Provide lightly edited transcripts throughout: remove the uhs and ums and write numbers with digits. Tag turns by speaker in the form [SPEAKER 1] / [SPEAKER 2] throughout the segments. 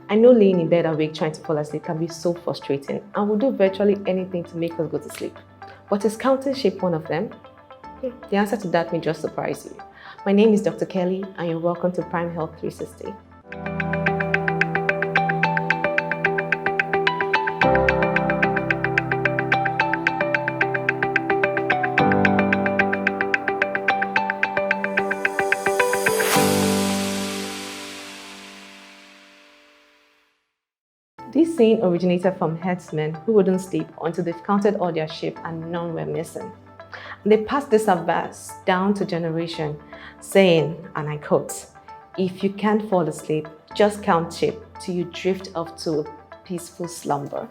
[SPEAKER 1] I know laying in bed awake trying to fall asleep can be so frustrating and we'll do virtually anything to make us go to sleep. But is counting sheep one of them? The answer to that may just surprise you. My name is Dr. Kelly and you're welcome to Prime Health 360. This saying originated from herdsmen who wouldn't sleep until they've counted all their sheep and none were missing. And they passed this advice down to generation, saying, and I quote, "If you can't fall asleep, just count sheep till you drift off to a peaceful slumber."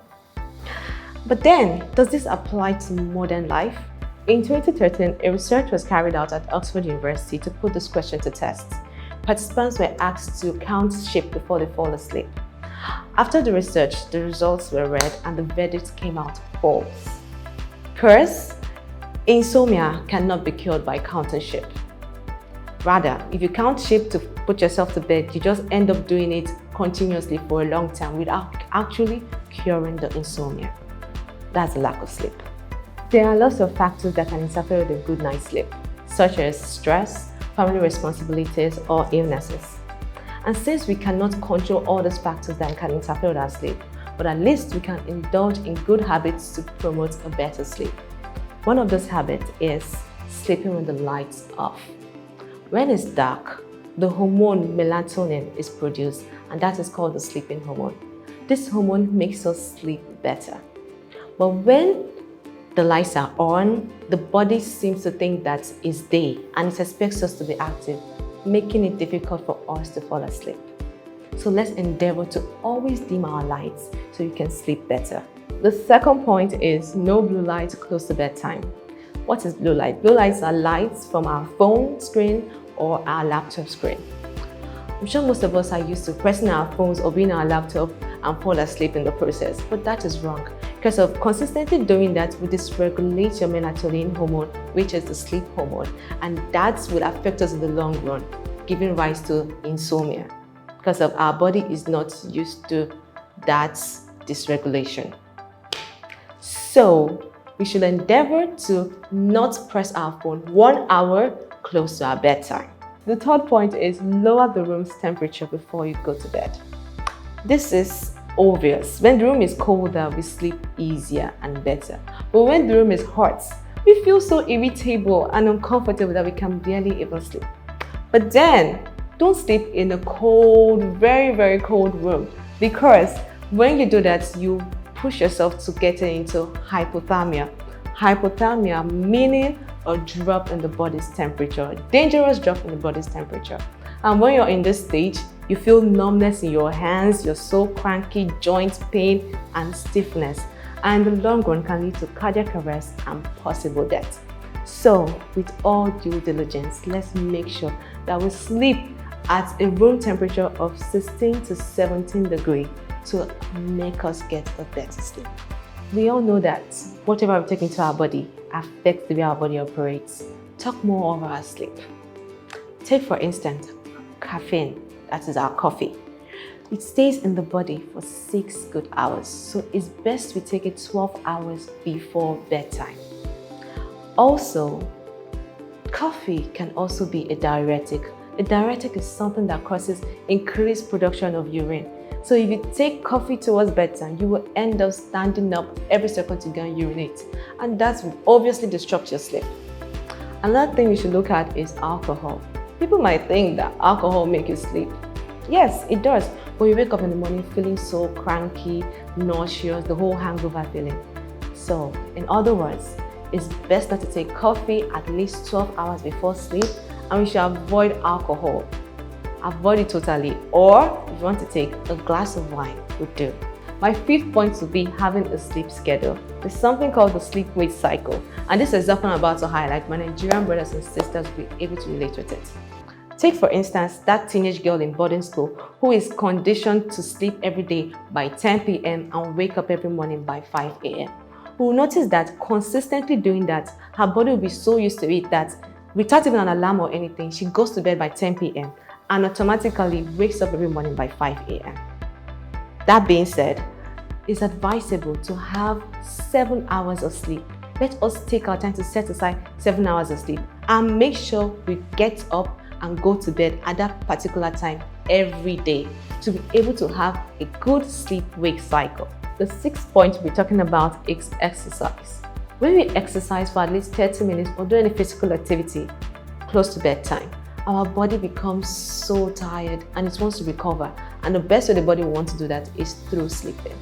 [SPEAKER 1] But then, does this apply to modern life? In 2013, a research was carried out at Oxford University to put this question to test. Participants were asked to count sheep before they fall asleep. After the research, the results were read and the verdict came out false. First, insomnia cannot be cured by counting sheep. Rather, if you count sheep to put yourself to bed, you just end up doing it continuously for a long time without actually curing the insomnia. That's a lack of sleep. There are lots of factors that can interfere with a good night's sleep, such as stress, family responsibilities, or illnesses. And since we cannot control all those factors that can interfere with our sleep, but at least we can indulge in good habits to promote a better sleep. One of those habits is sleeping with the lights off. When it's dark, the hormone melatonin is produced, and that is called the sleeping hormone. This hormone makes us sleep better. But when the lights are on, the body seems to think that it's day and it expects us to be active, making it difficult for us to fall asleep. So let's endeavor to always dim our lights so you can sleep better. The second point is no blue light close to bedtime. What is blue light? Blue lights are lights from our phone screen or our laptop screen. I'm sure most of us are used to pressing our phones or being our laptop and fall asleep in the process, but that is wrong. Because of consistently doing that, we dysregulate your melatonin hormone, which is the sleep hormone, and that will affect us in the long run, giving rise to insomnia, because of our body is not used to that dysregulation. So we should endeavor to not press our phone 1 hour close to our bedtime. The third point is lower the room's temperature before you go to bed. This is obvious. When the room is colder, we sleep easier and better. But when the room is hot, we feel so irritable and uncomfortable that we can barely even sleep. But then, don't sleep in a cold, very, very cold room, because when you do that, you push yourself to get into hypothermia. Hypothermia meaning a drop in the body's temperature, a dangerous drop in the body's temperature. And when you're in this stage, you feel numbness in your hands, you're so cranky, joint pain, and stiffness. And in the long run can lead to cardiac arrest and possible death. So, with all due diligence, let's make sure that we sleep at a room temperature of 16 to 17 degrees to make us get a better sleep. We all know that whatever we take into our body affects the way our body operates. Talk more over our sleep. Take for instance, caffeine, that is our coffee. It stays in the body for 6 good hours, so it's best we take it 12 hours before bedtime. Also, coffee can also be a diuretic. A diuretic is something that causes increased production of urine. So if you take coffee towards bedtime, you will end up standing up every second to go and urinate. And that will obviously disrupt your sleep. Another thing we should look at is alcohol. People might think that alcohol makes you sleep. Yes, it does. But you wake up in the morning feeling so cranky, nauseous, the whole hangover feeling. So, in other words, it's best not to take coffee at least 12 hours before sleep, and we should avoid alcohol. Avoid it totally, or if you want to take a glass of wine, would do. My fifth point would be having a sleep schedule. There's something called the sleep-wake cycle, and this is exactly what I'm about to highlight. My Nigerian brothers and sisters will be able to relate with it. Take for instance that teenage girl in boarding school who is conditioned to sleep every day by 10 p.m. and wake up every morning by 5 a.m. We will notice that consistently doing that, her body will be so used to it that without even an alarm or anything, she goes to bed by 10 p.m. and automatically wakes up every morning by 5 a.m. That being said, it's advisable to have 7 hours of sleep. Let us take our time to set aside 7 hours of sleep and make sure we get up and go to bed at that particular time every day to be able to have a good sleep-wake cycle. The sixth point we're talking about is exercise. When we exercise for at least 30 minutes or do any physical activity close to bedtime, our body becomes so tired and it wants to recover. And the best way the body wants to do that is through sleeping.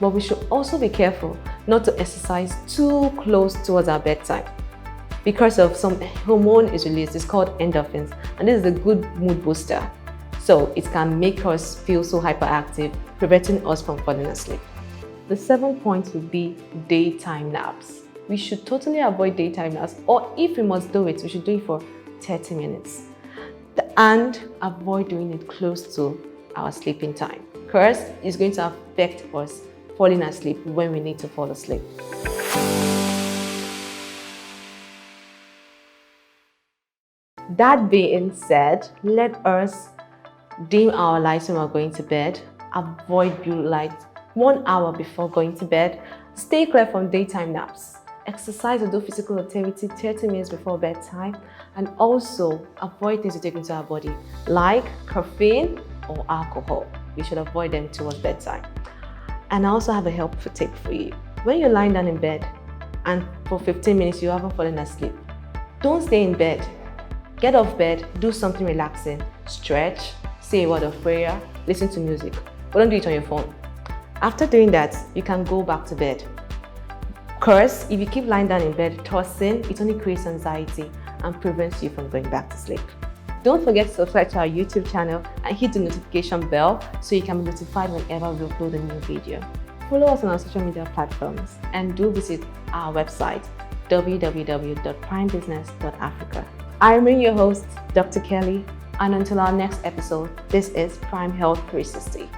[SPEAKER 1] But we should also be careful not to exercise too close towards our bedtime because of some hormone is released. It's called endorphins, and this is a good mood booster. So it can make us feel so hyperactive, preventing us from falling asleep. The seventh point would be daytime naps. We should totally avoid daytime naps, or if we must do it, we should do it for 30 minutes. And avoid doing it close to our sleeping time, because it's going to affect us falling asleep when we need to fall asleep. That being said, let us dim our lights when we're going to bed, avoid blue light 1 hour before going to bed, stay clear from daytime naps, exercise or do physical activity 30 minutes before bedtime, and also avoid things to take into our body like caffeine or alcohol. We should avoid them towards bedtime. And I also have a helpful tip for you. When you're lying down in bed and for 15 minutes you haven't fallen asleep, don't stay in bed. Get off bed, do something relaxing, stretch, say a word of prayer, listen to music, but don't do it on your phone. After doing that, you can go back to bed. Because if you keep lying down in bed tossing, it only creates anxiety and prevents you from going back to sleep. Don't forget to subscribe to our YouTube channel and hit the notification bell so you can be notified whenever we upload a new video. Follow us on our social media platforms and do visit our website www.primebusiness.africa. I remain your host, Dr. Kelly, and until our next episode, this is Prime Health 360.